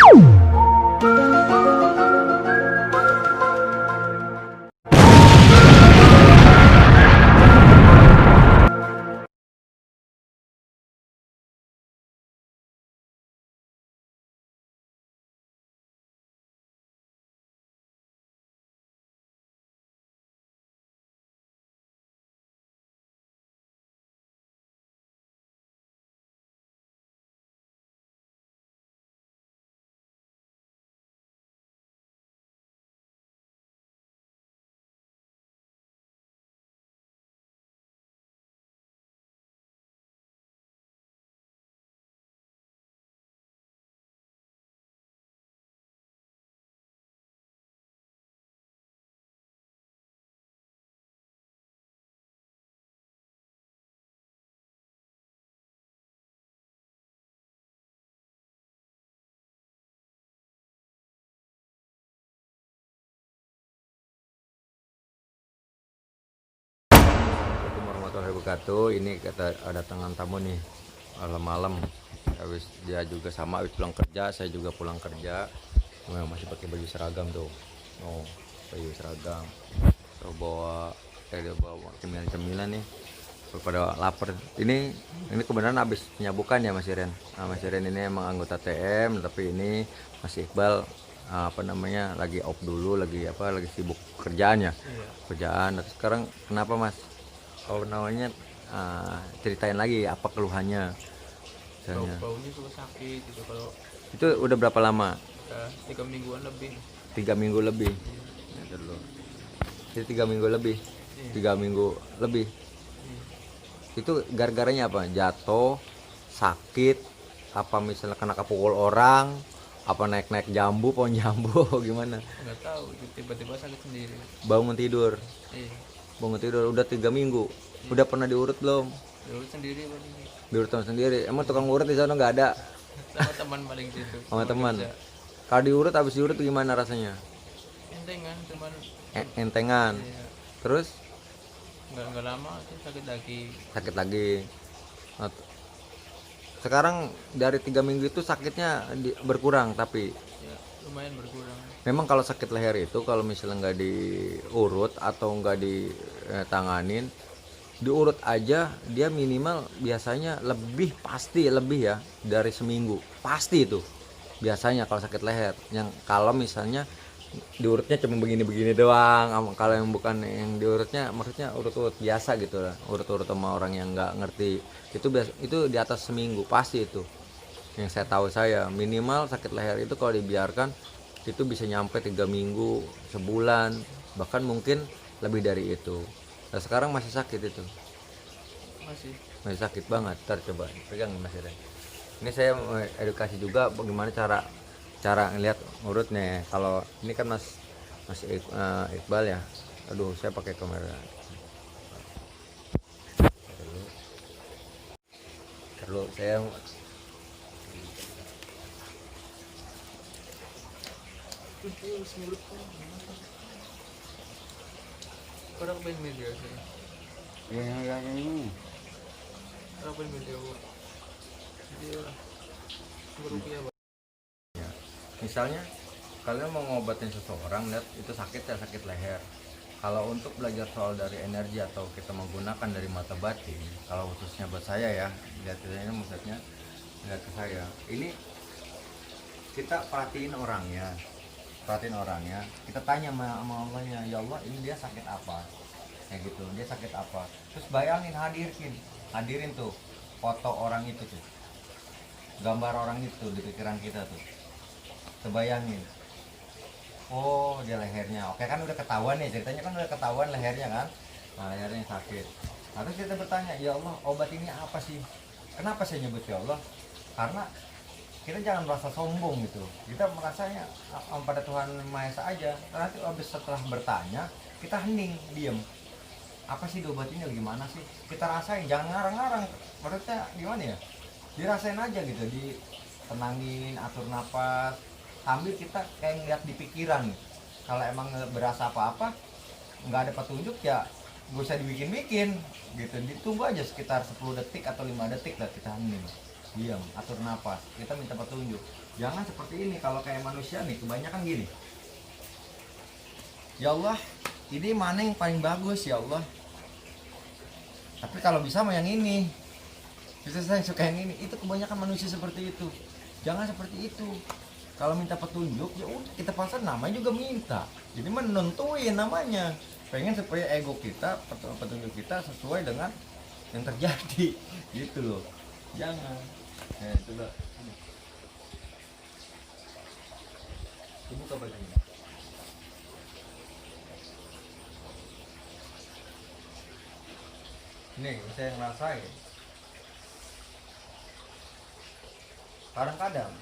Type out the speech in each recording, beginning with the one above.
Assalamualaikum warahmatullahi wabarakatuh. Ini kata ada tangan tamu nih malam-malam. Habis dia juga sama habis pulang kerja, saya juga pulang kerja. Masih pakai baju seragam tuh. Oh, baju seragam. Tuh bawa dia bawa cemilan-cemilan nih. Pada lapar. Ini kebenaran habis penyabukan ya Mas Iren. Nah, Mas Iren ini emang anggota TM, tapi ini Mas Iqbal apa namanya lagi off dulu, lagi sibuk kerjaannya. Kerjaan. Terus sekarang kenapa Mas? Oh namanya ceritain lagi apa keluhannya misalnya. Baunya suka sakit gitu kalau Itu udah berapa lama? udah 3 mingguan lebih. 3 minggu lebih ya, dulu. Jadi 3 minggu lebih. Iya. 3 minggu lebih Iya. itu gara-garanya apa? Jatuh, sakit, apa misalnya kena kepukul orang, apa naik-naik jambu, pohon jambu gimana? Nggak tahu tiba-tiba sakit sendiri. Bangun tidur udah 3 minggu. Udah pernah diurut belum? Dulu sendiri paling Diurut sama sendiri. Emang tukang urut di sana nggak ada? sama teman paling situ. Sama teman. kerja. Kalau diurut, habis diurut gimana rasanya? Entengan cuman Entengan. iya, Terus nggak lama sih sakit lagi. sakit lagi. Nah, sekarang dari 3 minggu itu sakitnya berkurang, tapi Ya lumayan berkurang. memang kalau sakit leher itu kalau misalnya nggak diurut atau nggak ditanganin, diurut aja dia minimal biasanya pasti lebih ya dari seminggu, pasti itu biasanya kalau sakit leher. Yang kalau misalnya diurutnya cuma begini-begini doang, kalau yang bukan yang diurutnya maksudnya urut-urut biasa gitu lah, urut-urut sama orang yang nggak ngerti itu di atas seminggu pasti itu. Yang saya tahu saya minimal sakit leher itu kalau dibiarkan itu bisa nyampe 3 minggu, sebulan, bahkan mungkin lebih dari itu. Nah, sekarang masih sakit itu, masih sakit banget. Ntar coba pegang Mas Ren. Ini saya mau edukasi juga bagaimana cara ngelihat urutnya. Kalau ini kan Mas Iqbal ya. Aduh, saya pakai kamera. Terlalu saya Orang pengen media sih. Yang ini Orang pengen media bu. Dia berupiah Pak. misalnya kalian mau ngobatin seseorang, lihat itu sakit ya, sakit leher. Kalau untuk belajar soal dari energi atau kita menggunakan dari mata batin, kalau khususnya buat saya ya, lihat ini maksudnya lihat ke saya. Ini kita perhatiin orangnya, kita tanya sama Allahnya, ya Allah ini dia sakit apa? Kayak gitu, dia sakit apa? Terus bayangin, hadirin tuh foto orang itu tuh, gambar orang itu di pikiran kita tuh. Kebayangin, oh dia lehernya, oke kan udah ketahuan nih ceritanya, kan udah ketahuan lehernya kan, nah lehernya sakit. Terus kita bertanya, ya Allah obat ini apa sih? Kenapa saya nyebut ya Allah? Karena kita jangan merasa sombong gitu, kita merasanya pada Tuhan Maha Esa aja. Nanti habis setelah bertanya kita hening, diem, apa sih obat ini, gimana sih, kita rasain, jangan ngarang-ngarang. Maksudnya gimana ya, dirasain aja gitu, ditenangin, atur nafas, sambil kita kayak ngeliat di pikiran. Kalau emang berasa apa-apa nggak ada petunjuk ya gak usah dibikin-bikin gitu, ditunggu aja sekitar 10 detik atau 5 detik lah, kita hening, diam, atur nafas, kita minta petunjuk. Jangan seperti ini. Kalau kayak manusia nih kebanyakan gini, ya Allah ini mana yang paling bagus ya Allah, tapi kalau bisa mah yang ini, bisa saya suka yang ini. Itu kebanyakan manusia seperti itu. Jangan seperti itu. Kalau minta petunjuk ya udah kita pasang, namanya juga minta, jadi menentuin namanya, pengen supaya ego kita, petunjuk kita sesuai dengan yang terjadi gitu loh. Jangan coba buka bajunya. Ini saya ngerasain kadang-kadang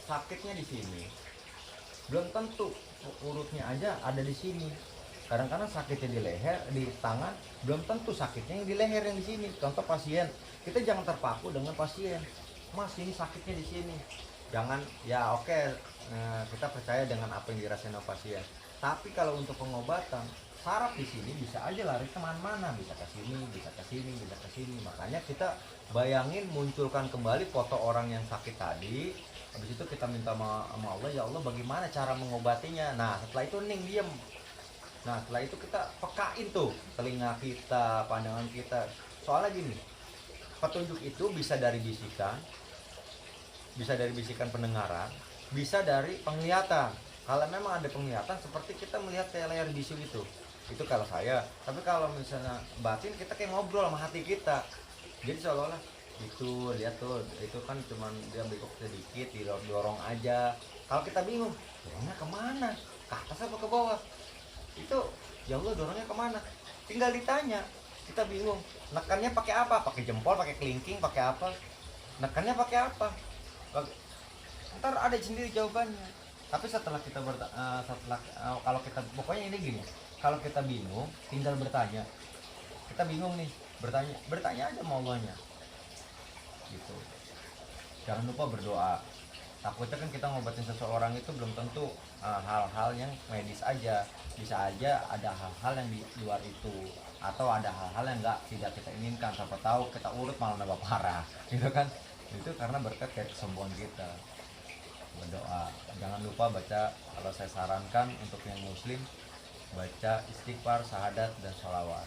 sakitnya di sini belum tentu urutnya aja ada di sini. Kadang-kadang sakitnya di leher, di tangan, belum tentu sakitnya yang di leher, yang di sini. Contoh pasien, kita jangan terpaku dengan pasien. Mas ini sakitnya di sini. Jangan, ya oke, kita percaya dengan apa yang dirasain oleh pasien. Tapi kalau untuk pengobatan, saraf di sini bisa aja lari kemana-mana, bisa ke sini, bisa ke sini, bisa ke sini. Makanya kita bayangin munculkan kembali foto orang yang sakit tadi. Habis itu kita minta sama Allah, ya Allah bagaimana cara mengobatinya. Nah setelah itu ning diem. Nah setelah itu kita pekain tuh telinga kita, pandangan kita. Soalnya gini, petunjuk itu bisa dari bisikan, bisa dari bisikan pendengaran, bisa dari penglihatan. Kalau memang ada penglihatan seperti kita melihat kayak layar bisu itu kalau saya. Tapi kalau misalnya batin, kita kayak ngobrol sama hati kita. Jadi seolah-olah itu lihat tuh, itu kan cuman dia bengkok sedikit, didorong aja. Kalau kita bingung, dorongnya kemana? Ke atas apa ke bawah? Itu ya Allah dorongnya kemana? Tinggal ditanya. Kita bingung, nekannya pakai apa? Pakai jempol, pakai kelingking, pakai apa? Nekannya pakai apa? Ntar ada sendiri jawabannya. Tapi setelah kita kalau kita pokoknya ini gini, kalau kita bingung tinggal bertanya. Kita bingung nih, bertanya aja mau Allahnya gitu. Jangan lupa berdoa. Takutnya kan kita ngobatin seseorang itu belum tentu hal-hal yang medis aja, bisa aja ada hal-hal yang di luar itu, atau ada hal-hal yang tidak kita inginkan. Siapa tahu kita urut malah nambah parah gitu kan. Itu karena berkat kayak kesembuhan kita. Berdoa, jangan lupa baca, kalau saya sarankan untuk yang muslim, baca istighfar, syahadat, dan sholawat.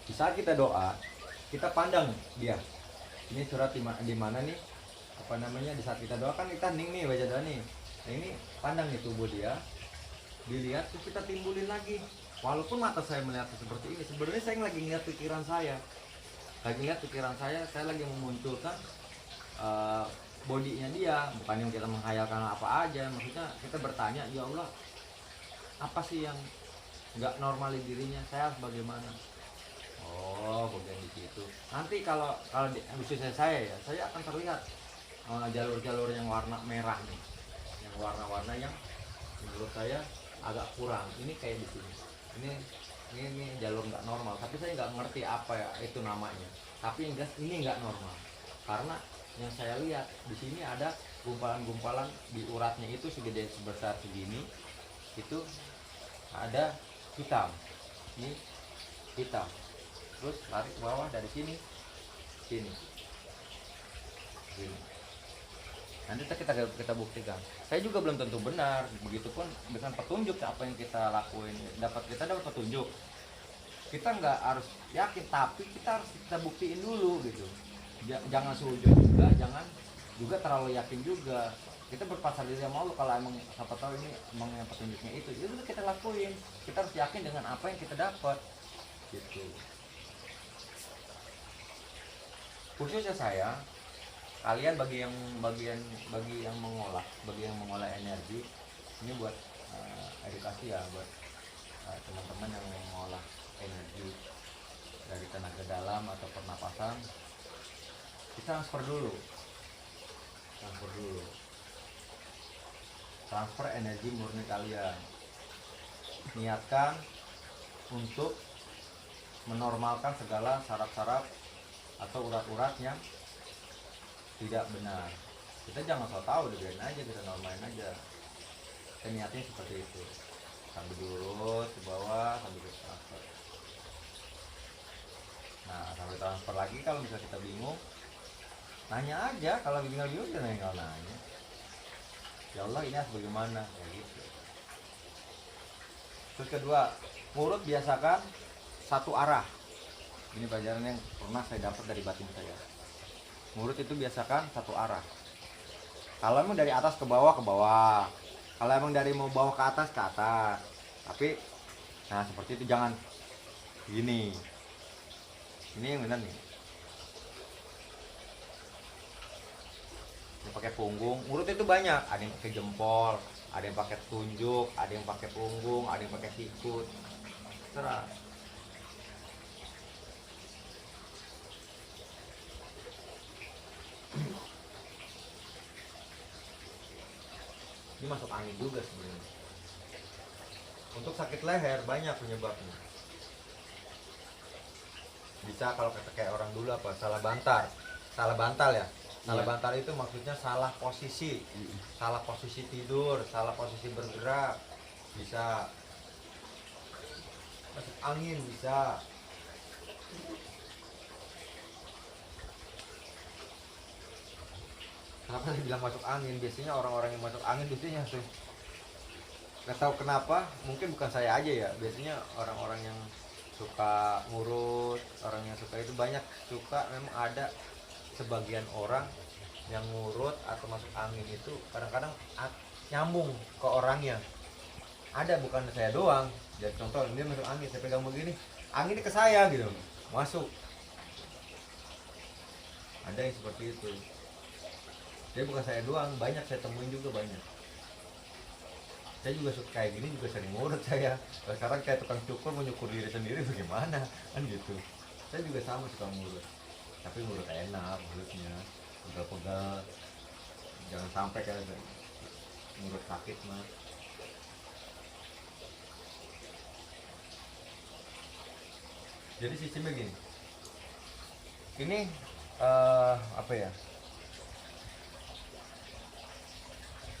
Di saat kita doa, kita pandang dia. Ini surat di mana nih? Apa namanya? Di saat kita doa kan kita hening nih baca doa nih. Nah, ini pandang nih tubuh dia. Dilihat terus kita timbulin lagi. Walaupun mata saya melihat seperti ini, sebenarnya saya lagi ngeliat pikiran saya. Lagi lihat pikiran saya lagi memunculkan bodinya dia, bukan yang kita menghayalkan apa aja. Maksudnya kita bertanya, ya Allah, apa sih yang nggak normal di dirinya? Saya harus bagaimana? Oh, bagian di situ. Nanti kalau di khususnya saya ya, saya akan terlihat jalur-jalur yang warna merah nih, yang warna-warna yang menurut saya agak kurang. Ini kayak di sini. Ini jalur nggak normal. Tapi saya nggak ngerti apa ya itu namanya. Tapi yang jelas ini nggak normal. Karena yang saya lihat di sini ada gumpalan-gumpalan di uratnya itu segede sebesar segini. Itu ada hitam. Ini hitam. Terus lari ke bawah dari sini. Sini. Nanti kita buktikan. Saya juga belum tentu benar. Begitupun dengan petunjuk apa yang kita lakuin. Kita dapat petunjuk. Kita nggak harus yakin, tapi kita harus kita buktiin dulu gitu. Jangan sujud juga, jangan juga terlalu yakin juga. Kita berpasrah diri sama Allah. Kalau emang siapa tahu ini emang yang petunjuknya itu kita lakuin. Kita harus yakin dengan apa yang kita dapat. Gitu. Khususnya saya, kalian bagi yang mengolah energi, ini buat edukasi ya, buat teman-teman yang mengolah energi dari tenaga dalam atau pernapasan. Kita transfer energi murni kalian. Niatkan untuk menormalkan segala saraf-saraf atau urat-urat yang tidak benar. Kita jangan so tahu, dibiarin aja, kita normalin aja. Kita niatnya seperti itu, sambil diurut ke bawah sambil kita transfer. Nah sambil transfer lagi, kalau misalnya kita bingung, nanya aja. Kalau bingung jangan nanya. Ya Allah, ini harus bagaimana, kayak gitu. Terus kedua, ngurut biasakan satu arah. Ini pelajaran yang pernah saya dapat dari batin saya. Ngurut itu biasakan satu arah. Kalau emang dari atas ke bawah, ke bawah. Kalau emang dari mau bawah ke atas, ke atas. Tapi, nah seperti itu, jangan gini. Ini yang benar nih. Yang pakai punggung, urut itu banyak. Ada yang pakai jempol, ada yang pakai tunjuk, ada yang pakai punggung, ada yang pakai sikut. Terserah. Ini masuk angin juga sebenarnya. Untuk sakit leher banyak penyebabnya. Bisa kalau kata kayak orang dulu apa, salah bantal. Salah bantal ya. Salah bantal itu maksudnya salah posisi. Salah posisi tidur, salah posisi bergerak. Bisa masuk angin, bisa. Kenapa saya bilang masuk angin? Biasanya orang-orang yang masuk angin biasanya tuh nggak tahu kenapa, mungkin bukan saya aja ya. Biasanya orang-orang yang suka ngurut, orang yang suka itu banyak suka, memang ada sebagian orang yang ngurut atau masuk angin itu kadang-kadang nyambung ke orangnya. Ada, bukan saya doang. Jadi contoh, dia masuk angin, saya pegang begini, angin ke saya gitu, masuk. Ada yang seperti itu. Jadi bukan saya doang, banyak saya temuin juga banyak. Saya juga suka kayak gini, juga sering ngurut saya. Sekarang kayak tukang cukur, mau nyukur diri sendiri bagaimana kan gitu. Saya juga sama suka ngurut, tapi ngurut enak, ngurutnya pegal-pegal, jangan sampai kayak ngurut sakit mah. Jadi sistemnya gini, ini apa ya,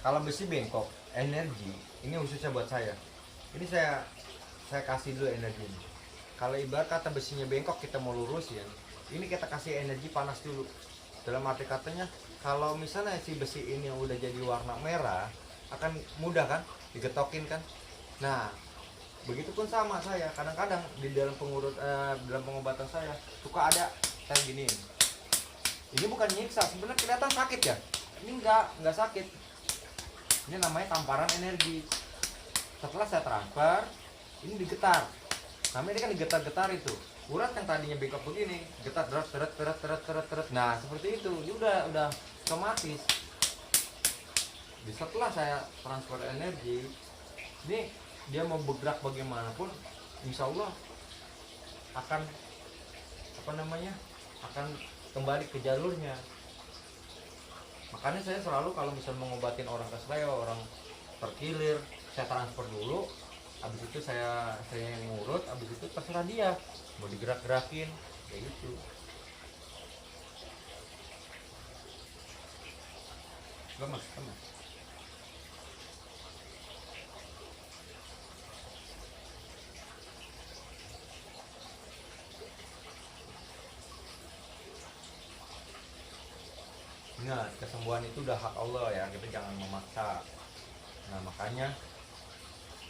kalau besi bengkok energi, ini khususnya buat saya, ini saya kasih dulu energi ini. Kalau ibarat kata besinya bengkok, kita mau lurusin, ini kita kasih energi panas dulu. Dalam arti katanya, kalau misalnya si besi ini yang udah jadi warna merah, akan mudah kan digetokin kan. Nah begitupun sama saya, kadang-kadang di dalam dalam pengobatan saya suka ada kayak gini. Ini bukan nyiksa, sebenarnya kelihatan sakit ya, ini enggak sakit. Ini namanya tamparan energi. Setelah saya transfer, ini digetar. Namanya ini kan digetar-getar itu. Urat yang tadinya bengkok begini, getar teret. Nah, seperti itu. Ini udah otomatis. Setelah saya transfer energi, ini dia mau bergerak bagaimanapun, insya Allah akan akan kembali ke jalurnya. Makanya saya selalu kalau misalnya mengobatin orang kesleo, orang terkilir, saya transfer dulu, habis itu saya yang ngurut, habis itu terserah dia mau digerak-gerakin kayak gitu. Lemas. Ingat, kesembuhan itu udah hak Allah ya, kita jangan memaksa. Nah makanya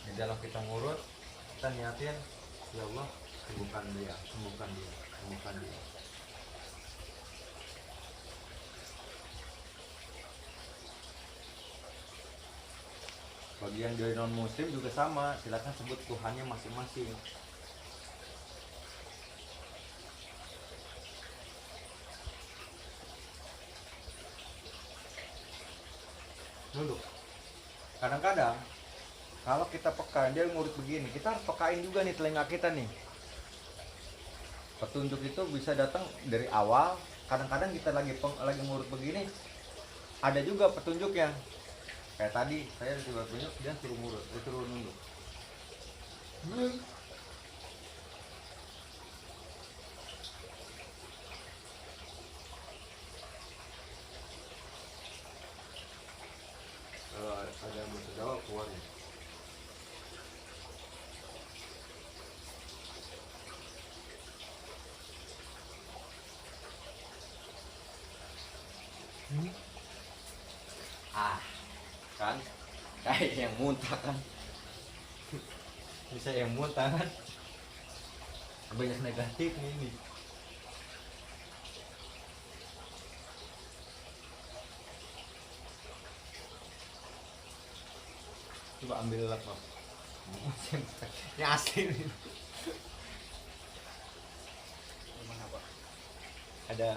di dalam kita ngurut, kita niatin, ya Allah sembuhkan dia. Bagi yang dari non muslim juga sama, silakan sebut Tuhannya masing-masing. Dulu kadang-kadang kalau kita peka, dia ngurut begini, kita harus pekain juga nih telinga kita nih. Petunjuk itu bisa datang dari awal. Kadang-kadang kita lagi ngurut begini, ada juga petunjuknya. Kayak tadi saya suruh tunjuk, dia suruh ngurut, dia suruh nunduk. ada bahasa Jawa keluar ya. Ah, kan kayak yang muntah kan, bisa yang muntah kan, banyak negatifnya ini. Coba ambil lap Mas. Ini asli nih. Gimana Pak? Ada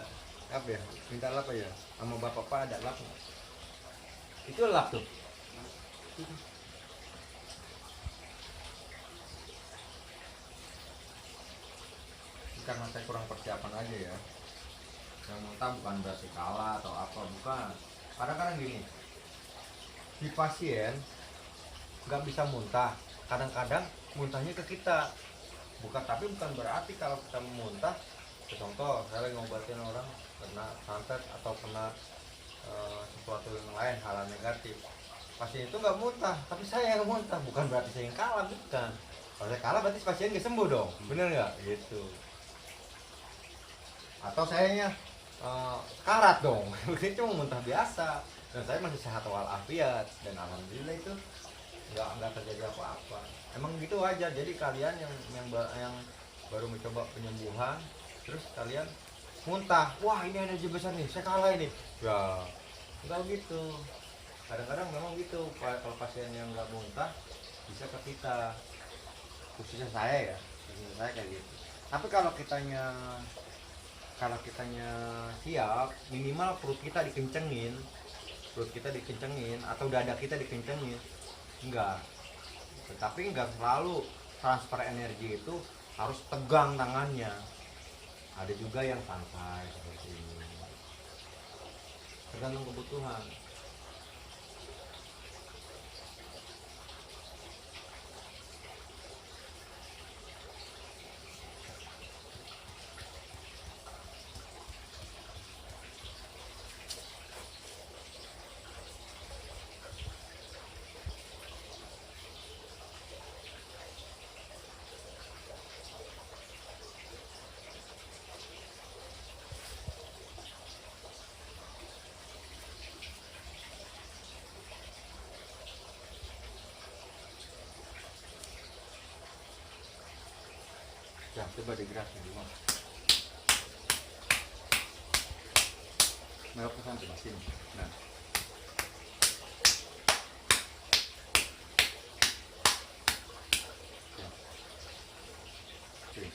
apa ya, minta lap aja sama bapak Pak, ada lap nggak? Itu lap tuh. Karena saya kurang persiapan aja ya. Yang muntah bukan berarti kalah atau apa, bukan. Kadang-kadang gini, di pasien nggak bisa muntah, kadang-kadang muntahnya ke kita, bukan, tapi bukan berarti kalau kita muntah. Contoh, saya lagi ngobatin orang kena santet atau kena sesuatu yang lain, hal negatif, pasien itu nggak muntah tapi saya yang muntah, bukan berarti saya yang kalah, bukan. Kalau saya kalah berarti pasien nggak sembuh dong, bener nggak gitu. Atau sayanya karat dong, ini cuma muntah biasa dan saya masih sehat walafiat, dan alhamdulillah itu nggak terjadi apa-apa. Emang gitu aja. Jadi kalian yang baru mencoba penyembuhan, terus kalian muntah, wah ini energi besar nih, saya kalah ini, ya nggak gitu. Kadang-kadang memang gitu, kalau pasien yang nggak muntah bisa ke kita, khususnya saya ya, khususnya saya kayak gitu. Tapi kalau kitanya siap, minimal perut kita dikencengin atau dada kita dikencengin, enggak. Tetapi enggak selalu transfer energi itu harus tegang tangannya, ada juga yang santai seperti ini, tergantung kebutuhan. Ya, coba digerakin dulu. Mereka pesan di sini. Nah, ya. Oke.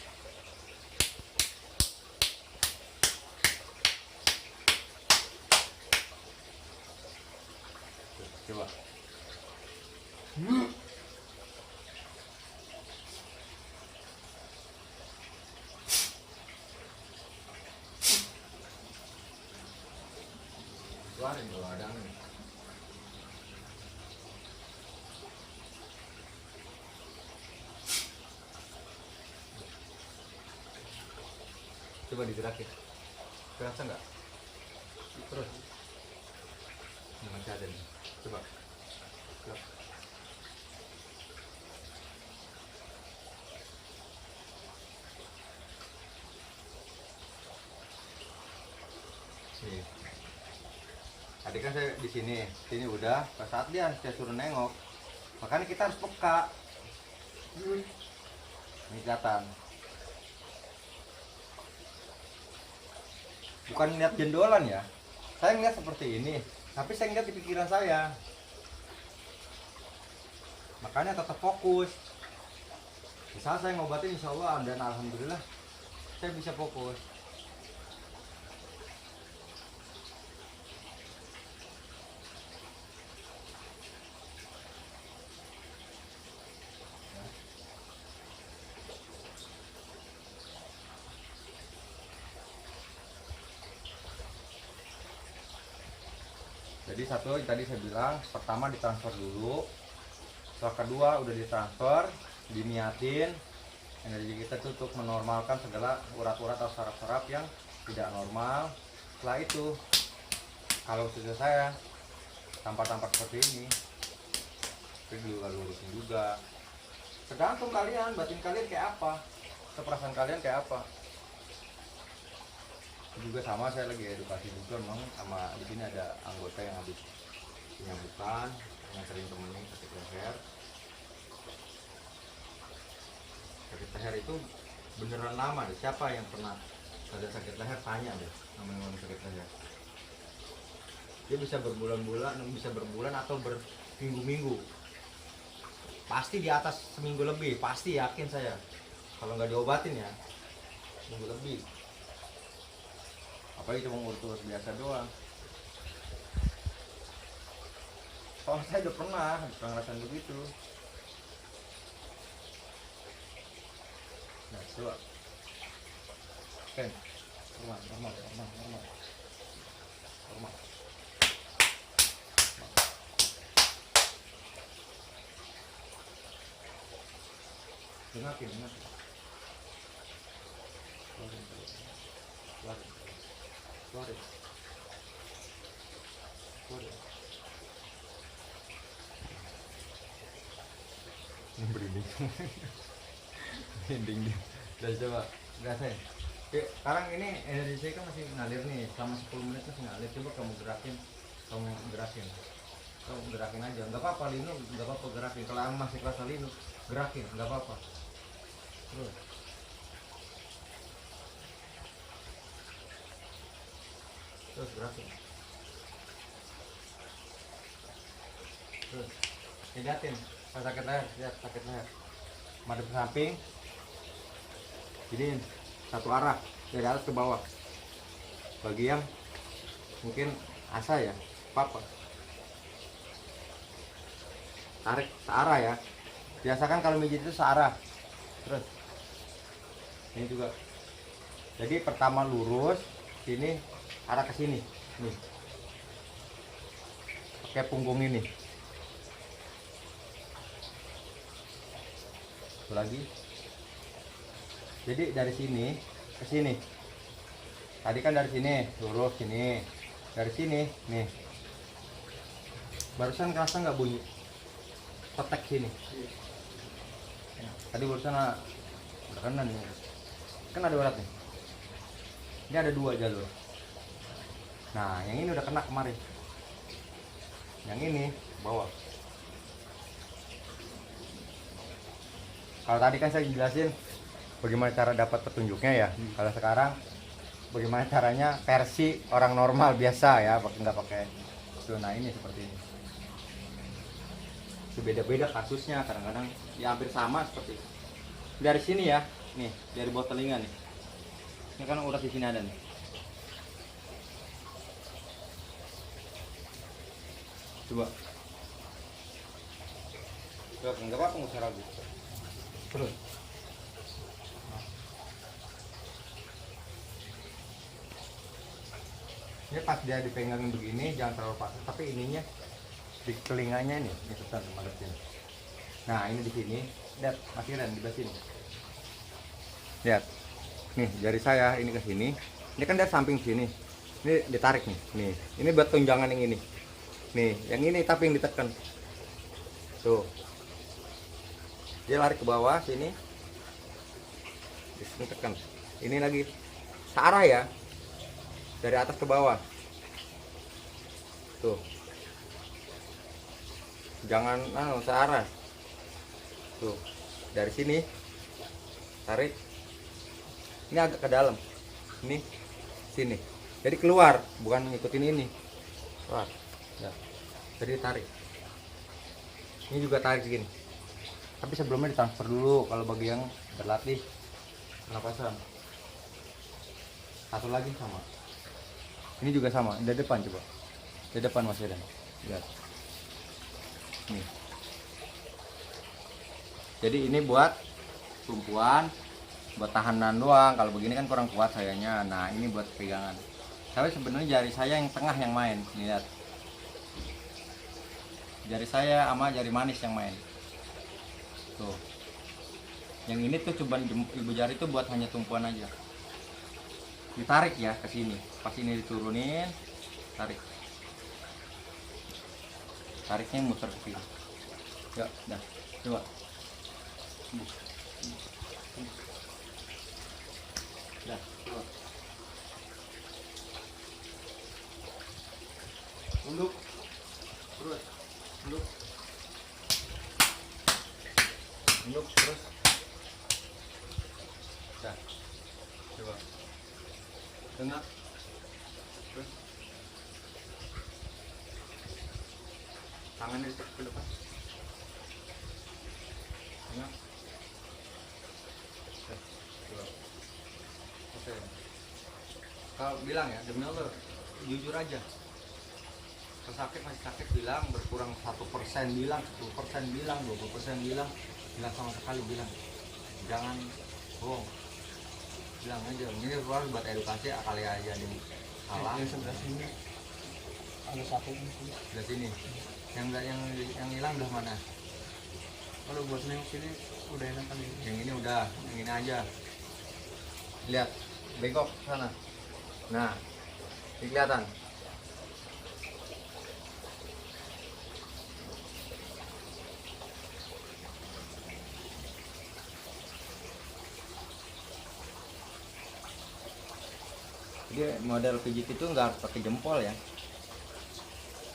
Coba. Keluarin kalau ada nih. Coba digerakin. Kerasa nggak? Terus. Masih ada nih. Coba. Gerak. Nih. Tadi kan saya di sini udah, pas saat dia saya suruh nengok, makanya kita harus peka. Ini kelihatan. Bukan niat jendolan ya, saya ngeliat seperti ini, tapi saya ngeliat di pikiran saya, makanya tetap fokus. Misal saya ngobatin insya Allah, dan alhamdulillah saya bisa fokus. Jadi satu tadi saya bilang, pertama ditransfer dulu, setelah kedua udah ditransfer, diniatin energi kita itu untuk menormalkan segala urat-urat atau saraf-saraf yang tidak normal. Setelah itu, kalau sudah saya tampar-tampar seperti ini, tapi juga lurusin juga. Tergantung kalian, batin kalian kayak apa, perasaan kalian kayak apa. Juga sama, saya lagi edukasi juga memang sama. Di sini ada anggota yang habis penyambutan, yang sering temenin sakit leher. Sakit leher itu beneran lama deh. Siapa yang pernah ada sakit leher, tanya deh namanya orang sakit leher. Dia bisa berbulan-bulan, bisa berbulan atau berminggu-minggu. Pasti di atas seminggu lebih, pasti, yakin saya. Kalau nggak diobatin ya, seminggu lebih. Apalagi cuma urut biasa doang. Oh, saya udah pernah ngerasain begitu. Nah, coba. Oke, normal. Dengakin. Keluarin. Ini berinding. Berinding dia. Udah coba rasain. Oke, sekarang ini energi saya kan masih ngalir nih, selama 10 menit masih ngalir. Coba kamu gerakin aja, nggak apa-apa Lino, nggak apa-apa gerakin. Kalau masih kerasa Lino, gerakin, nggak apa-apa. Terus gerakin. Terus lihatin, sakit leher, lihat sakit leher. Madep ke samping, jadiin satu arah dari atas ke bawah. Bagi yang mungkin asa ya, apa? Tarik searah ya. Biasakan kalau mijit itu searah. Terus ini juga. Jadi pertama lurus, sini arah ke sini. Nih. Pakai punggung ini. Satu lagi. Jadi dari sini ke sini. Tadi kan dari sini lurus sini. Dari sini nih. Barusan kerasa nggak bunyi? Petek sini. Tadi barusan udah kanan nih. Kan ada urat nih. Ini ada 2 jalur. Nah, yang ini udah kena kemarin. Yang ini bawah. Kalau tadi kan saya jelasin bagaimana cara dapat petunjuknya ya. Kalau sekarang bagaimana caranya versi orang normal biasa ya, nggak pakai zona ini seperti ini. Beda-beda kasusnya, kadang-kadang ya hampir sama seperti itu. Dari sini ya, nih dari bawah telinga nih. Ini kan urat di sini ada nih. Coba nggak apa-apa, nggak usah ragu. Terus ini pas dia dipegangin begini jangan terlalu pas, tapi ininya di telinganya ini tekan magetin. Nah ini di sini, lihat masih di sebelah sini. Lihat, nih jari saya ini ke sini, ini kan dari samping sini, ini ditarik nih, ini buat tunjangan yang ini. Nih, yang ini tapi yang ditekan. Tuh. Dia lari ke bawah sini. Di sini tekan. Ini lagi searah ya. Dari atas ke bawah. Tuh. Jangan searah. Tuh. Dari sini tarik. Ini agak ke dalam. Ini sini. Jadi keluar, bukan ngikutin ini. Keluar. Ya. Jadi tarik. Ini juga tarik segini. Tapi sebelumnya ditransfer dulu kalau bagi yang berlatih pernapasan. Satu lagi sama. Ini juga sama. Dari depan coba. Dari depan Mas Edan. Lihat. Nih. Jadi ini buat tumpuan, buat tahanan doang. Kalau begini kan kurang kuat sayanya. Nah, ini buat pegangan. Tapi sebenarnya jari saya yang tengah yang main. Lihat. Jari saya sama jari manis yang main. Tuh. Yang ini tuh coba ibu jari tuh buat hanya tumpuan aja. Ditarik ya ke sini. Pas ini diturunin, tarik. Tariknya muter ke sini. Ya, dah. Coba. Dah, coba. Tunduk. Terus. Tunduk. Tunduk terus. Dah. Coba. Tengah. Terus. Tangannya ke depan. Tengah. Coba. Oke. Kalau bilang ya, demi Allah, jujur aja. Kalau sakit masih sakit bilang, berkurang 1% bilang, 10% bilang, 20% bilang sama sekali bilang. Jangan bohong. Bilang aja. Ini harus buat edukasi kali aja di salah. Yang sebelah sini ada satu di sini. Sebelah sini. Yang hilang udah mana? Kalau buat nengok sini udah enak kan ini. Yang ini udah, yang ini aja. Lihat, bengkok sana. Nah, ini kelihatan. Jadi model pijit itu nggak harus pakai jempol ya.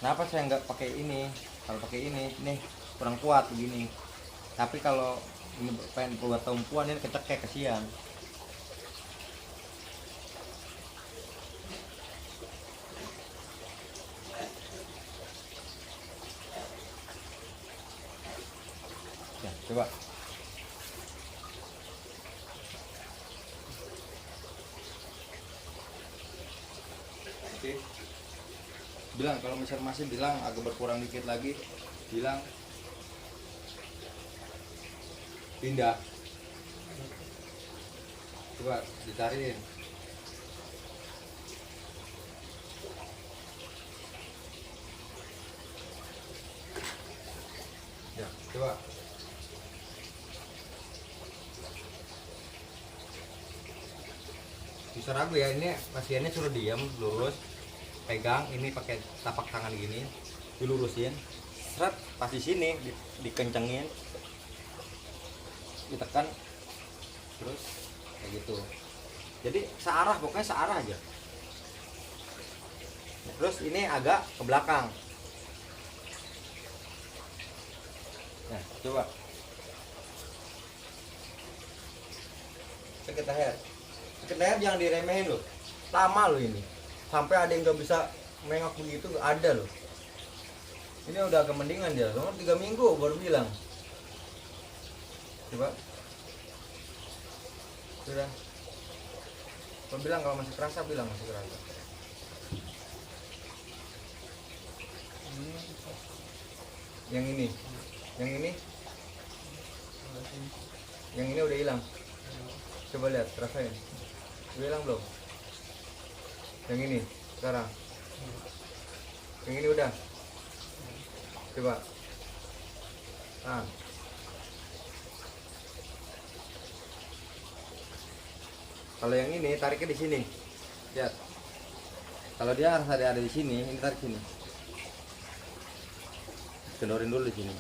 Kenapa saya nggak pakai ini? Kalau pakai ini, nih kurang kuat begini. Tapi kalau ini pengen buat tumpuan ini kecekek kesian. Ya, coba. Oke. Bilang kalau misal masih bilang agak berkurang dikit lagi, bilang pindah. Coba ditarikin. Ya, coba. Bisa ragu ya, ini pasiennya suruh diam lurus, pegang ini pakai tapak tangan gini, dilurusin, seret pas di sini dikencengin, ditekan, terus kayak gitu. Jadi searah, pokoknya searah aja. Terus ini agak ke belakang. Nah, coba. Sakit leher. Sakit leher jangan diremehin loh. Lama loh ini. Sampai ada yang nggak bisa mengok begitu, ada loh. Ini udah agak mendingan dia. Nomor 3 minggu baru bilang. Coba. Sudah. Kalau bilang kalau masih kerasa bilang masih kerasa. Yang ini. Yang ini. Yang ini udah hilang. Coba lihat, rasain. Udah hilang belum? Yang ini sekarang. Yang ini udah. Coba. Ah. Kalau yang ini tariknya di sini. Lihat. Kalau dia harus ada di sini, ini tarik sini. Kendorin dulu di sini.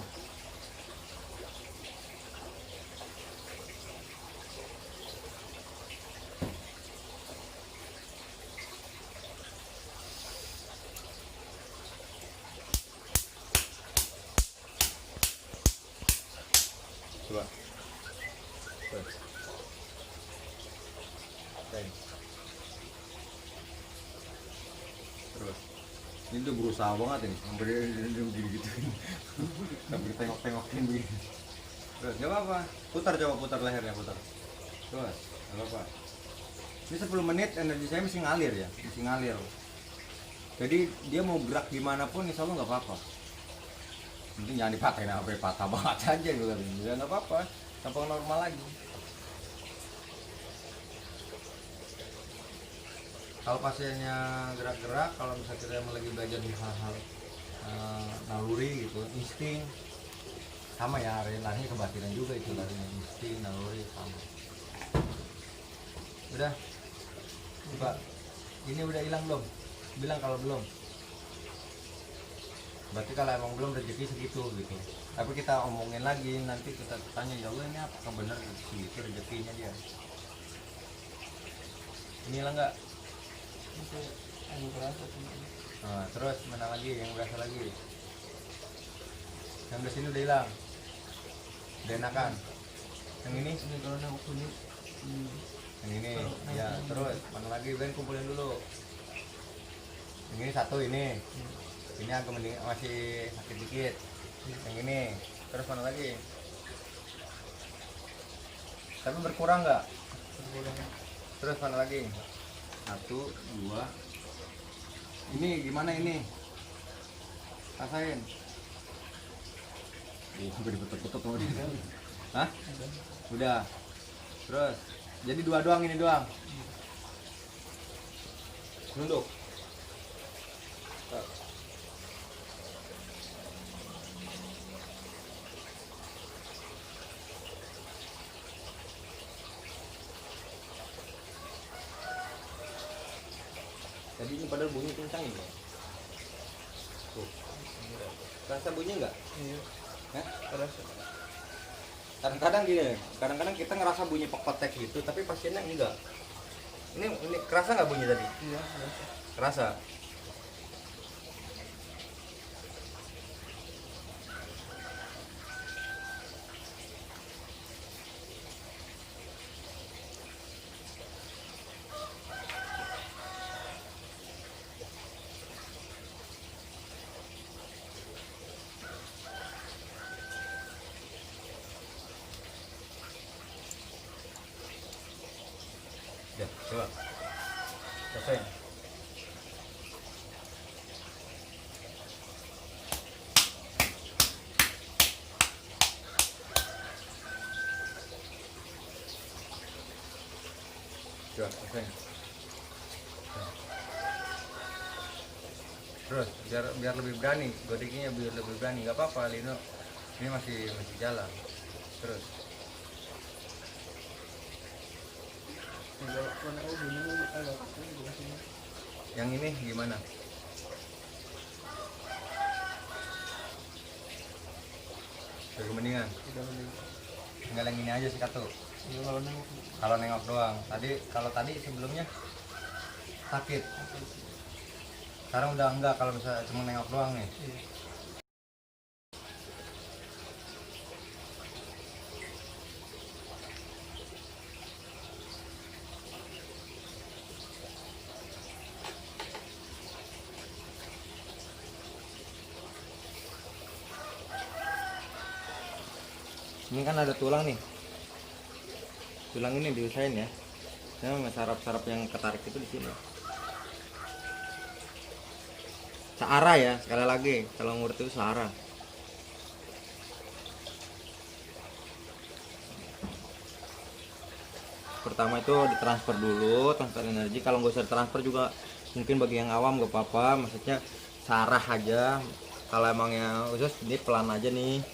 Coba. Terus. Terus. Ini tuh berusaha banget ini. Sampai dia begini-gitu. Sampai tengok-tengokin begini. Terus, gak apa-apa. Putar, coba putar lehernya, putar. Terus, gak apa-apa. Ini 10 menit energi saya masih ngalir ya. Masih ngalir. Jadi dia mau gerak dimanapun insya Allah gak apa-apa. Mungkin jangan dipakai sampai patah banget aja gitu kan. Ya nggak apa-apa, tampang normal lagi. Kalau pasiennya gerak-gerak, kalau misalnya kita lagi belajar di hal-hal naluri gitu, insting sama ya, larinya kebatinan juga itu, larinya insting, naluri sama. Udah, coba. Ini udah hilang belum? Bilang kalau belum. Berarti kalau emang belum rezeki segitu gitu. Tapi kita omongin lagi, nanti kita tanya ya Allah, ini apakah benar segitu rezekinya dia. Inilah enggak. Itu yang berasa cuma Nah, terus mana lagi yang berasa lagi? Yang di sini udah hilang. Udah enakan. Yang ini? ini kalau nengok kunyit. Yang ini. Ya, terus mana lagi? Ben kumpulin dulu. Yang ini satu ini. Ini agak mending, masih sakit dikit. Yang ini. Terus mana lagi? Tapi berkurang nggak? Terus mana lagi? Satu, dua. Ini gimana ini? Rasain. Udah diputar-putar tuh. Hah? Udah. Terus. Jadi dua doang ini doang. Nunduk. Tadi ini padahal bunyi kencang ini. Tuh. Rasa bunyi enggak? Iya. Hah? Berasa. Kadang-kadang gini, kadang-kadang kita ngerasa bunyi pek gitu, tapi pasiennya enggak. Ini kerasa nggak bunyi tadi? Iya, berasa. Kerasa. Ya, coba. Selesai. Coba, selesai. Terus biar lebih berani, godeknya biar lebih berani. Nggak apa-apa, Lino. Ini masih jalan. Terus. Kalau nengok bunyi agak sini. Yang ini gimana? Udah mendingan. Udah mending. Tinggal yang ini aja sih Katu. Iya, kalau nengok. Kalau nengok doang. Kalau tadi sebelumnya sakit. Sekarang udah enggak kalau bisa cuma nengok doang nih. Iya. Ini kan ada tulang nih. Tulang ini diusahain ya. Nah, saraf-saraf yang ketarik itu di sini. Searah ya, sekali lagi kalau ngurut itu searah. Pertama itu ditransfer dulu, transfer energi. Kalau nggak usah transfer juga mungkin bagi yang awam gak apa-apa. Maksudnya searah aja. Kalau emang yang khusus ini pelan aja nih.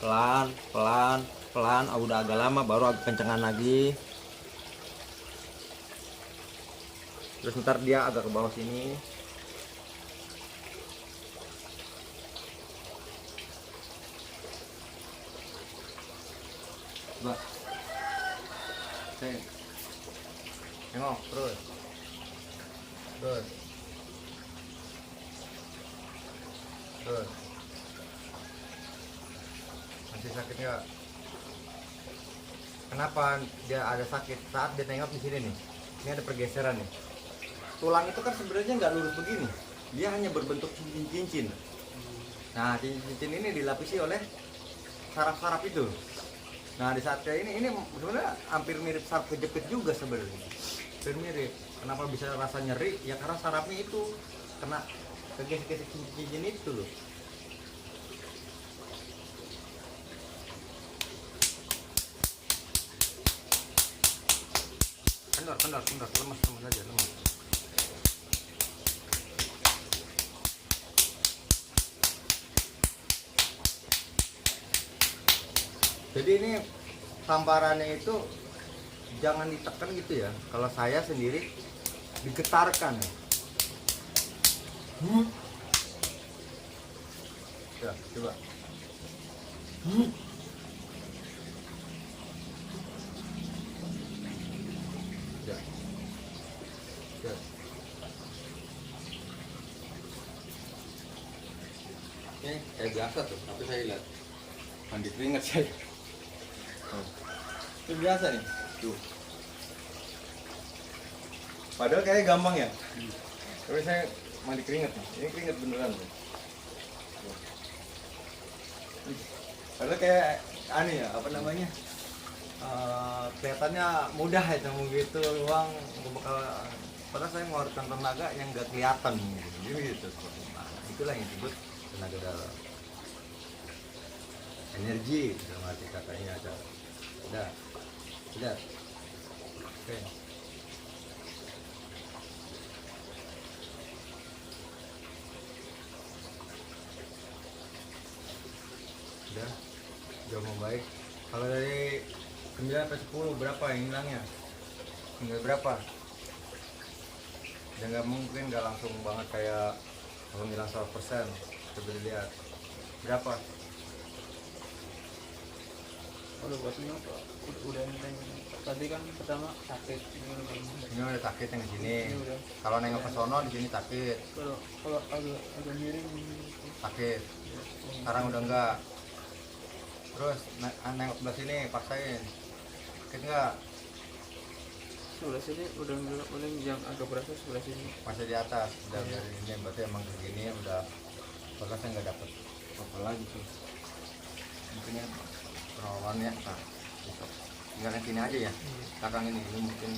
Pelan, pelan, pelan. Udah agak lama baru agak kencengan lagi. Terus ntar dia agak ke bawah sini. Coba. Tengok terus. Terus. Terus. Masih sakit nggak? Kenapa dia ada sakit? Saat dia tengok di sini nih. Ini ada pergeseran nih. Tulang itu kan sebenarnya nggak lurus begini. Dia hanya berbentuk cincin-cincin. Nah, cincin-cincin ini dilapisi oleh saraf-saraf itu. Nah, di saat kayak ini sebenarnya hampir mirip saraf kejepit juga sebenarnya. Hampir mirip. Kenapa bisa rasa nyeri? Ya karena sarafnya itu kena kegesek-gesek cincin itu loh. Kendor, lemas aja, lemas. Jadi ini tamparannya itu jangan ditekan gitu ya. Kalau saya sendiri digetarkan. Ya, coba. Ya. Ya. Ini kayak biasa tuh, tapi saya lihat mandi keringat saya. Oh. Itu biasa nih, tuh. Padahal kayaknya gampang ya. Tapi saya mandi keringat nih. Ini keringat beneran tuh. Tuh. Padahal kayak aneh ya, apa namanya? Kelihatannya mudah ya mau gitu uang bakal, padahal saya mengeluarkan tenaga yang nggak kelihatan gitu. Nah, itulah yang disebut tenaga dalam, energi dalam arti katanya ada. Udah, oke. Udah membaik. Kalau dari 9 sampai 10 berapa yang hilangnya? Tinggal berapa? Dan nggak mungkin nggak langsung banget kayak langsung hilang 100%. Coba dilihat berapa? Kalau buat ini udah nengok. Tadi kan pertama sakit. Ini udah sakit yang di sini. Ini udah. Kalau nengok ke sono di sini sakit, Kalau agak miring sakit. Sekarang udah enggak. Terus nengok sebelah sini, paksain. Sakit enggak? sebelah sini udah yang agak berasa sebelah sini. Masih di atas. Udah dari ini berarti emang segini udah. Bahkan saya nggak dapet apa lagi tuh. Mungkin ya perawalannya. Nah, besok. Tinggal yang sini aja ya. Sekarang ini mungkin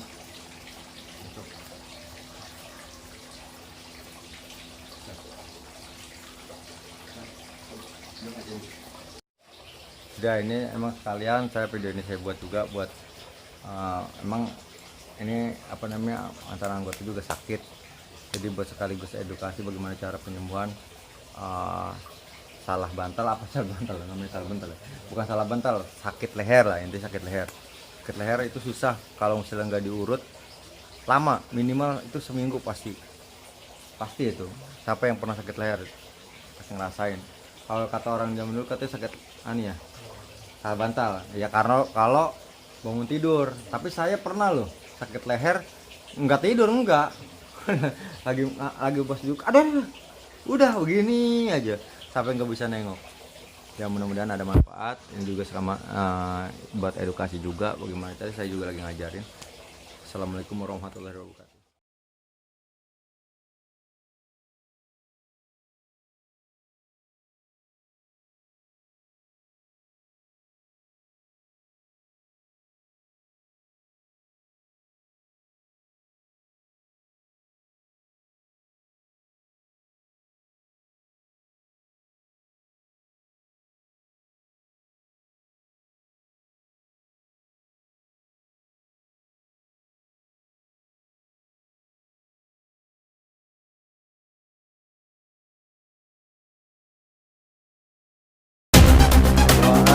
besok. Udah, ini emang sekalian saya video ini saya buat juga buat emang ini apa namanya antara anggota juga sakit, jadi buat sekaligus edukasi bagaimana cara penyembuhan salah bantal, apa salah bantal namanya, salah bantal ya? Bukan salah bantal, sakit leher lah, intinya sakit leher itu susah kalau misalnya nggak diurut lama, minimal itu seminggu pasti itu. Siapa yang pernah sakit leher pasti ngerasain. Kalau kata orang zaman dulu katanya sakit ya salah bantal ya, karena kalau bangun tidur. Tapi saya pernah loh sakit leher nggak tidur, enggak. lagi pas juga ada udah begini aja sampai nggak bisa nengok. Ya mudah-mudahan ada manfaat ini juga selama buat edukasi juga bagaimana. Tadi saya juga lagi ngajarin. Assalamualaikum warahmatullahi wabarakatuh.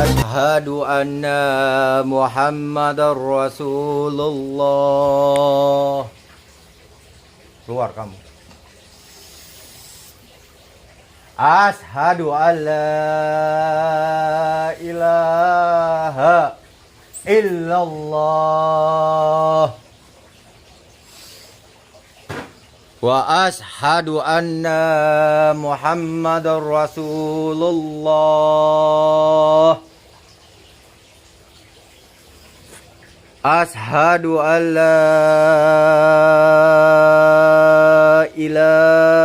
Asyhadu anna Muhammadar Rasulullah. Keluar kamu. Asyhadu an la ilaha illallah. Wa asyhadu anna Muhammadar Rasulullah. Asyhadu an la ilaha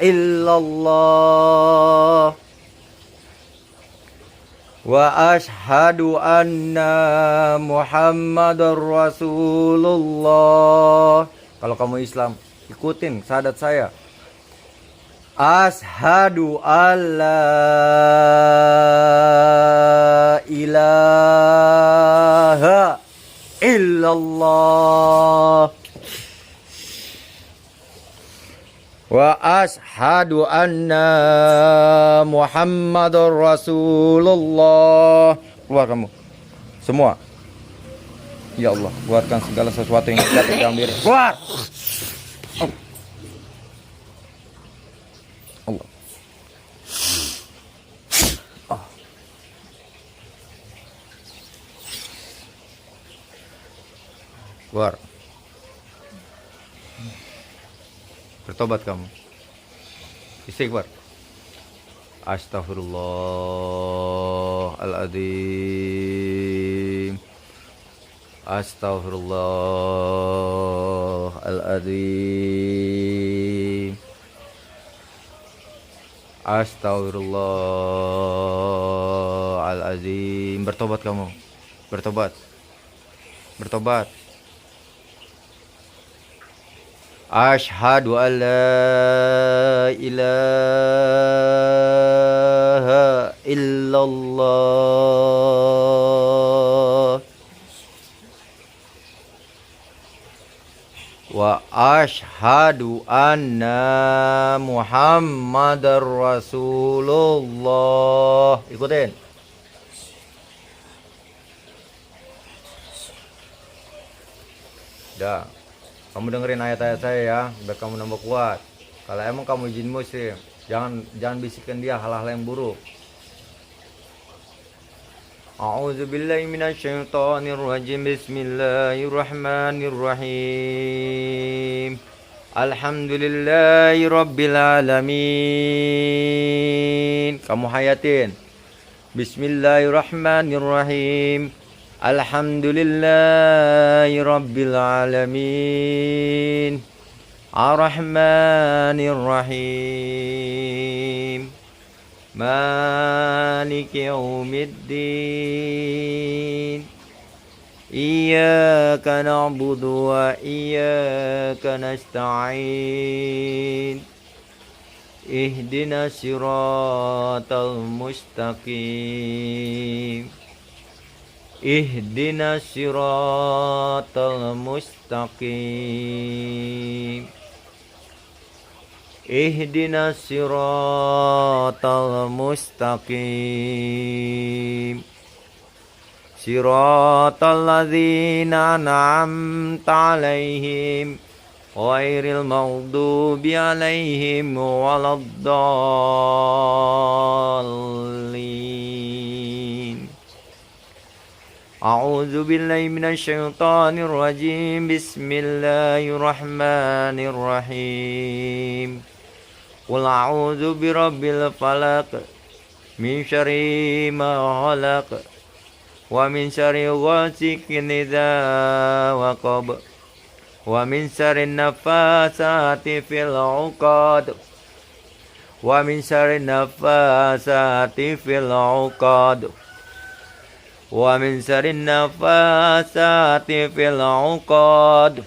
illallah. Wa asyhadu anna Muhammadar Rasulullah. Kalau kamu Islam, ikutin syahadat saya. Asyhadu alla ilaha illallah. Wa asyhadu anna Muhammadar Rasulullah. Keluar kamu semua. Ya Allah, keluarkan segala sesuatu yang negatif dalam diri. Keluar. Allah. Keluar. Bertobat kamu. Istighfar. Astaghfirullahaladzim. Astaghfirullahaladzim. Astaghfirullahaladzim. Bertobat kamu. Bertobat. Bertobat. Asyhadu an la ilaha illallah wa asyhadu anna Muhammadar Rasulullah. Ikutin. Dah. Kamu dengerin ayat-ayat saya ya, biar kamu nambah kuat. Kalau emang kamu jin muslim, jangan bisikin dia hal-hal yang buruk. A'udzubillahi minasyaitonirrajim. Bismillahirrahmanirrahim. Alhamdulillahi rabbil alamin. Kamu hayatin. Bismillahirrahmanirrahim. Alhamdulillahi rabbil alamin. Ar-Rahmanir Rahim. Maliki yaumiddin. Iyyaka na'budu wa iyyaka nasta'in. Ihdinas siratal mustaqim. Ihdinas siratal mustaqim. Ihdinas siratal mustaqim. Siratal ladzina an'amta 'alaihim ghairil maghdubi 'alaihim waladdallin. A'udzu billahi minasyaitonir rajim. Bismillahirrahmanirrahim. Qul a'udzu birabbil falaq min syarri ma khalaq wa min syarri ghasiqin idza waqab wa min syarri nafasati fil 'uqad wa min syarri nafasati fil 'uqad wa min syarri nafasati fil 'uqad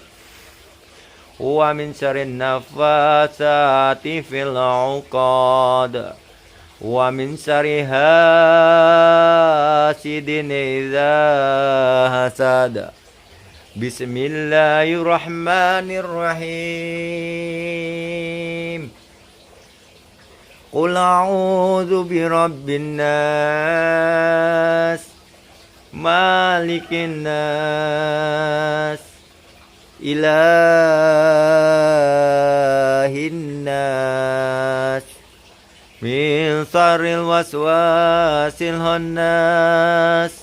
wa min syarri nafasati fil 'uqad wa min syarri hasidin idza hasad. Bismillahirrahmanirrahim. Qul a'udzu birabbin nas, malikin nas, ilahin nas, min syarril waswasil khannas,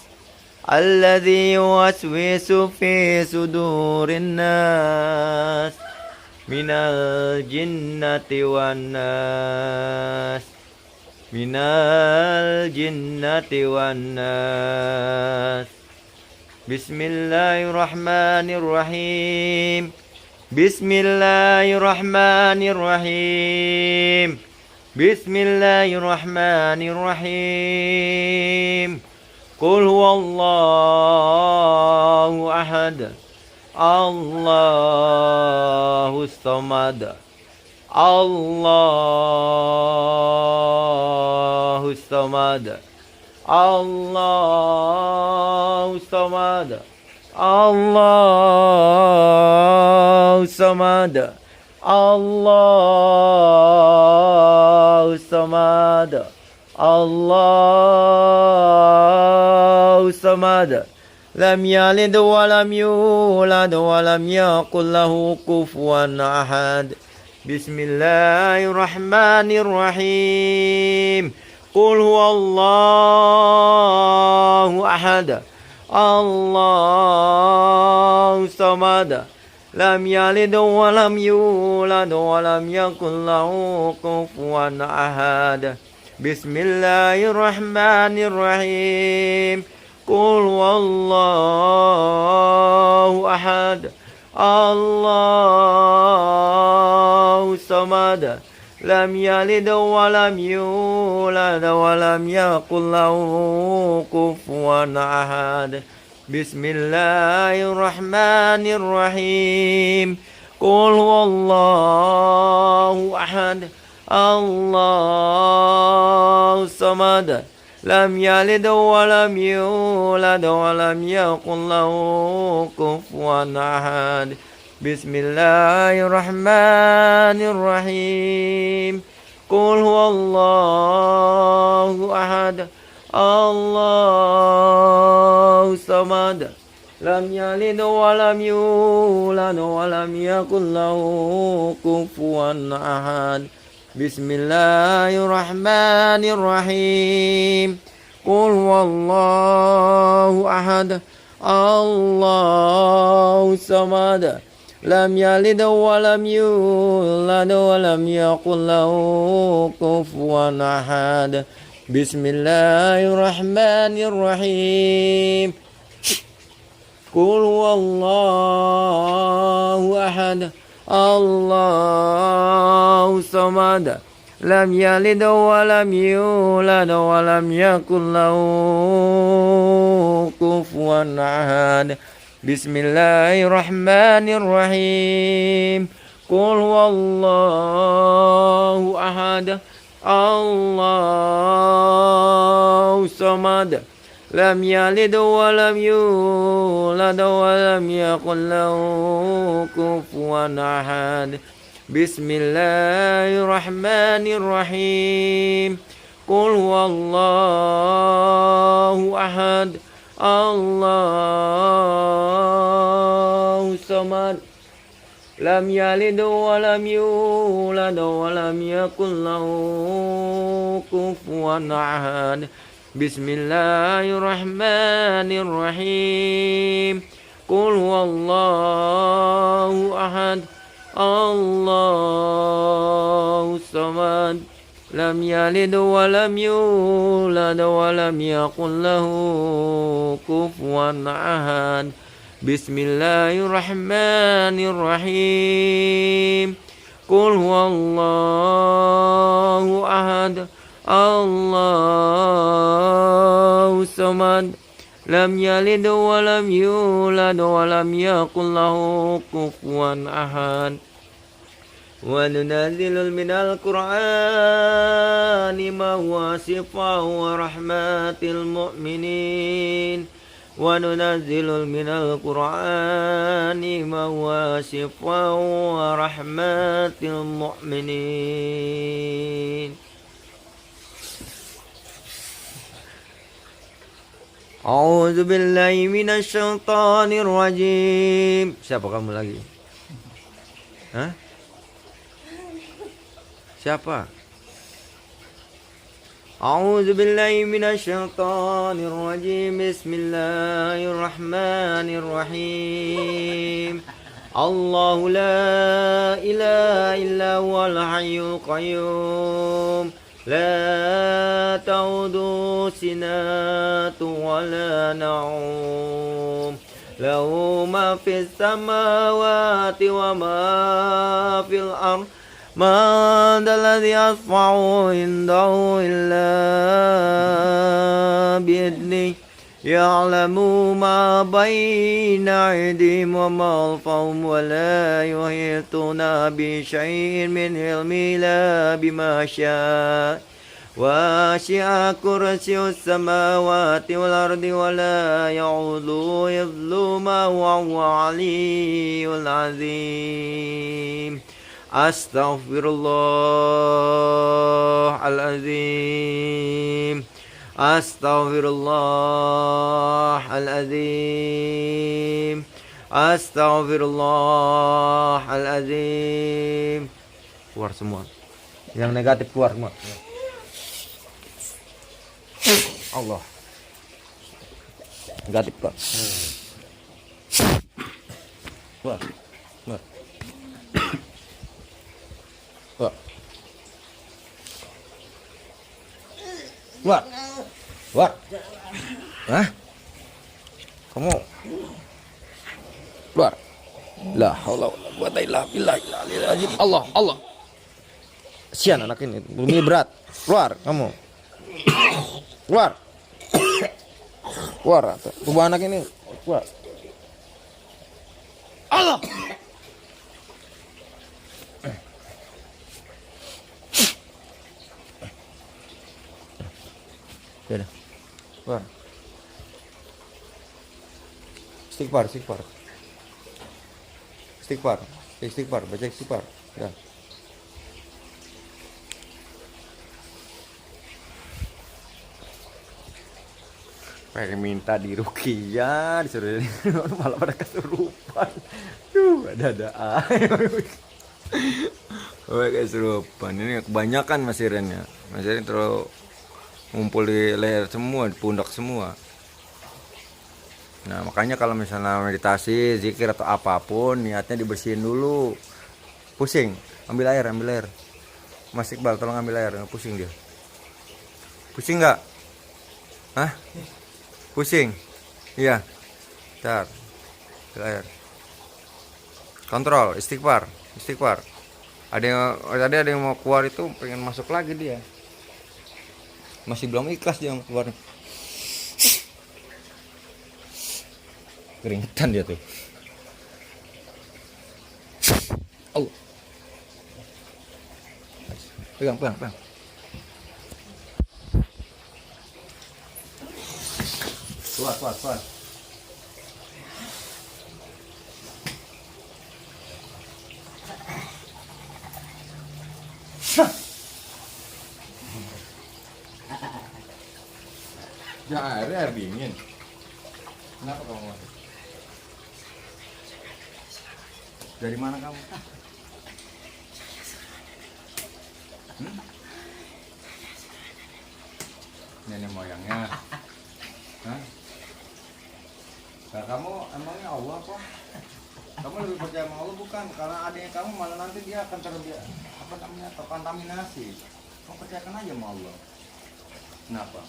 alladzi yuwaswisu fi sudurin nas, minal jinnati wan nas, minal jinnati wan nas. Bismillahirrahmanirrahim. Bismillahirrahmanirrahim. Bismillahirrahmanirrahim. Qul huwallahu ahad. Allahus samad. Allahus samad. Allahus samad. Allahus samad. Allahus samad. Allahus samad. Lam yalid wa lam yulad wa lam yakul lahu kufuwan ahad. Bismillahirrahmanirrahim. Qul huwallahu ahad. Allahu samad. Lam yalid wa lam yulad wa lam yakul lahu kufuwan ahad. Bismillahirrahmanirrahim. Qul wallahu ahad. Allahu samad. Lam yalid wa lam yulad wa lam yakul lahu kufuwan ahad. Bismillahirrahmanirrahim. Qul wallahu ahad. Allahu samad. Lam yalid wa lam yulad wa lam yakul lahu kufuwan ahad. Bismillahirrahmanirrahim. Qul huwallahu ahad. Allahu samad. Lam yalid wa lam yulad wa lam yakul lahu kufuwan ahad. Bismillahirrahmanirrahim. Qul huwallahu ahad. Allahu samad. Lam yalid wa lam yulad wa lam yakul lahu kufuwan ahad. Bismillahirrahmanirrahim. Qul huwallahu ahad. Allahu samad. Lam yalid wa lam yulad wa lam yakul lahu kufuwan ahad. Bismillahirrahmanirrahim. Qul huwallahu ahad. Allahu samad. Lam yalid wa lam yulad wa lam yakul lahu kufuwan ahad. Bismillahirrahmanirrahim. Qul huwallahu ahad. Allahu samad. Lam yalid wa lam yulad wa lam yakul lahu kufuwan ahad. Bismillahirrahmanirrahim. Qul huwallahu ahad. Allahu samad. Lam yalid wa lam yulad wa lam yakul lahu kufuwan ahad. Bismillahirrahmanirrahim. Qul huwallahu ahad. Allahu samad. Lam yalid wa lam yulad wa lam yakul lahu kufuwan ahad. Wa nunazzilu minal Qur'ani ma huwa shifaa'un wa rahmatil mu'minin. Wa nunazzilu minal Qur'ani ma huwa shifaa'un wa rahmatil mu'minin. A'udzu billahi minasy syaithanir rajim. Siapa kamu lagi? Hah? Siapa? A'udzu billahi minasy syaithanir rajim. Bismillahirrahmanirrahim. Allahu la ilaha illa huwal hayyul qayyum. La ta'udu sinatu wa la na'um. Lahu ma fis samawati wa ma fil ardh. Man alladhi yashfa'u indahu illa bi'idhnihi. Ya'lamu ma bayna aydihim wa ma khalfahum wa la yuhituna bi syai'in min ilmihi illa bima syaa. Wasi'a kursiyyus samawati wal ardi wa la ya'uduhu hifdhuhuma wa huwa 'aliyyul 'azim. Astaghfirullahalazim. Astaghfirullahalazim. Astaghfirullahalazim. Keluar semua. Yang negatif keluar semua. Allah. Negatif keluar. Keluar. Keluar. Keluar. Keluar. Keluar. Hah? Kamu keluar. La haula wala quwata illa billah. Allah, Allah. Sian anak ini, bunyi berat. Keluar kamu. Keluar. Keluar. Tubuh anak ini keluar. Allah. Ya udah. Keluar. Istighfar, istighfar. Istighfar, istighfar, baca istighfar. Ya. Pengen minta diruqyah, disuruh malah pada kesurupan. Ada oh, kesurupan. Ini kebanyakan Mas Irennya. Mas Iren terlalu ngumpul di leher semua, di pundak semua. Nah, makanya kalau misalnya meditasi, zikir atau apapun, niatnya dibersihin dulu. Pusing, ambil air. Mas Iqbal, tolong ambil air, pusing dia. Pusing nggak? Hah? Pusing? Iya. Bentar. Ambil air. Kontrol, istighfar. Tadi ada yang mau keluar itu, pengen masuk lagi dia. Masih belum ikhlas dia mau keluar. Keringetan dia tuh. Oh. Pegang. Keluar. Ya, air dingin. Kenapa kamu masuk? Dari mana kamu? Nenek moyangnya. Hah? Nah, kamu emangnya Allah apa? Kamu lebih percaya sama Allah bukan? Karena adanya kamu malah nanti dia akan terkontaminasi. Kamu percayakan aja sama Allah. Kenapa?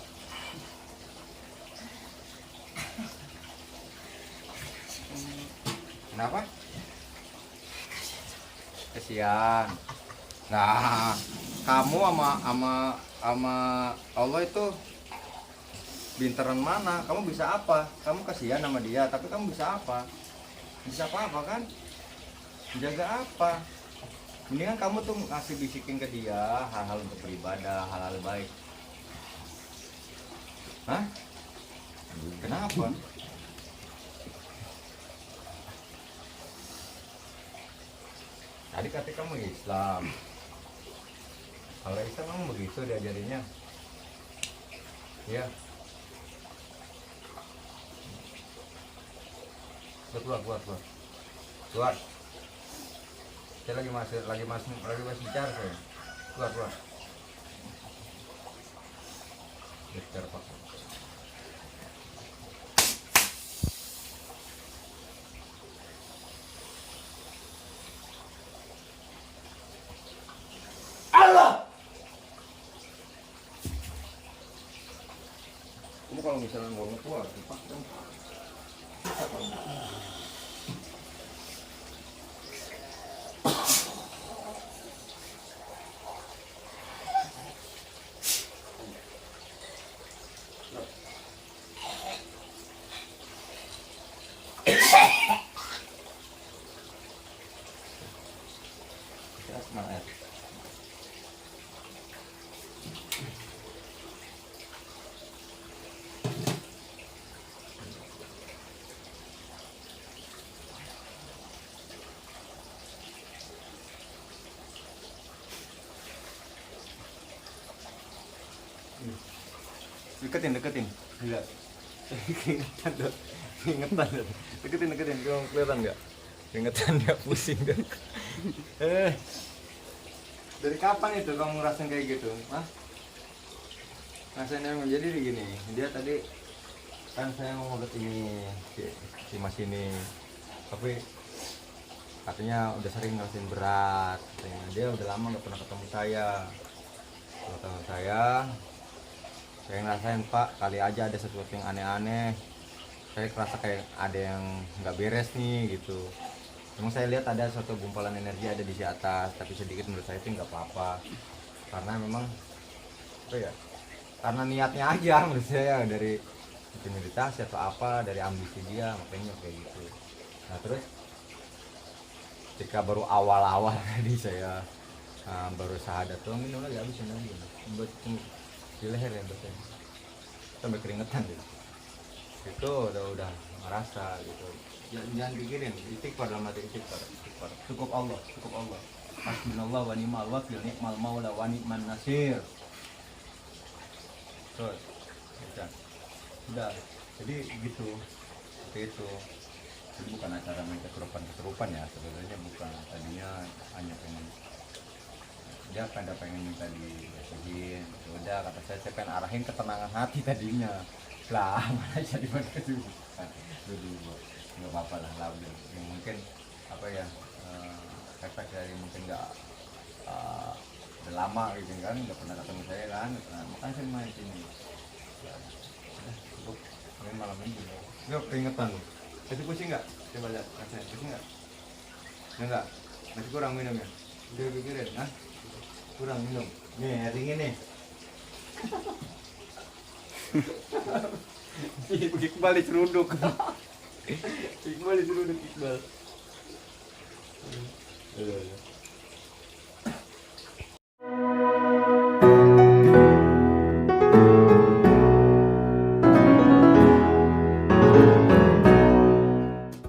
Kenapa? Kesian. Nah, kamu sama Allah itu bintaran mana? Kamu bisa apa? Kamu kasihan sama dia, tapi kamu bisa apa? Bisa apa kan? Jaga apa? Mendingan kamu tuh ngasih bisikin ke dia hal-hal untuk beribadah, hal-hal baik. Hah? Kenapa? Tadi kata kamu Islam. Kalau Islam kamu begitu diajarinya. Iya. Keluar. Saya lagi masih bicara saya. Keluar. Bicara Pak. Kamu kalau misalnya mau keluar, dipaksa. Semangat. Deketin. Lihat. Keingetan. Deketin. Kamu kelihatan nggak? Keingetan dia pusing kan. Dari kapan itu kamu ngerasain kayak gitu? Hah? Rasanya emang jadi gini. Dia tadi kan saya mau ngobrol ini si mas ini, tapi katanya udah sering ngerasain berat, katanya dia udah lama nggak pernah ketemu saya. Kalau ketemu saya ngerasain pak, kali aja ada sesuatu yang aneh-aneh, saya kerasa kayak ada yang nggak beres nih gitu. Emang saya lihat ada suatu gumpalan energi ada di atas, tapi sedikit menurut saya itu nggak apa-apa, karena memang apa ya, karena niatnya aja menurut saya, dari meditasi atau apa, dari ambisi dia makanya kayak gitu. Nah terus ketika baru awal-awal tadi saya baru syahadat tuh minum lagi habisin lagi buat di leher ya betul sampai keringetan gitu. Itu udah ngerasa gitu. Jangan pikirin istighfar, dalam hati istighfar. Cukup Allah. Hasbunallah wa ni'mal wakil, ni'mal maula wa ni'man nasir. Terus udah jadi gitu, seperti itu. Jadi bukan acara main kesurupan ya, sebenarnya bukan. Tadinya hanya pengen, dia pengen minta dibersihin. Udah kata saya pengen arahin ketenangan hati tadinya lah. Mana jadi buat kesurupan dulu, nggak apa-apa lah yang mungkin apa ya, efek dari mungkin nggak udah lama gitu kan, nggak pernah ketemu saya kan, makanya saya main sini. Cukup main malam ini juga. Nggak keringetan. Masih pusing nggak? Coba lihat rasanya pusing nggak? Nggak. Masih kurang minumnya. Udah pikirin, nah kurang minum. Nih air dingin nih. Iqbal diseruduk. Iqbal diseruduk Iqbal. Udah.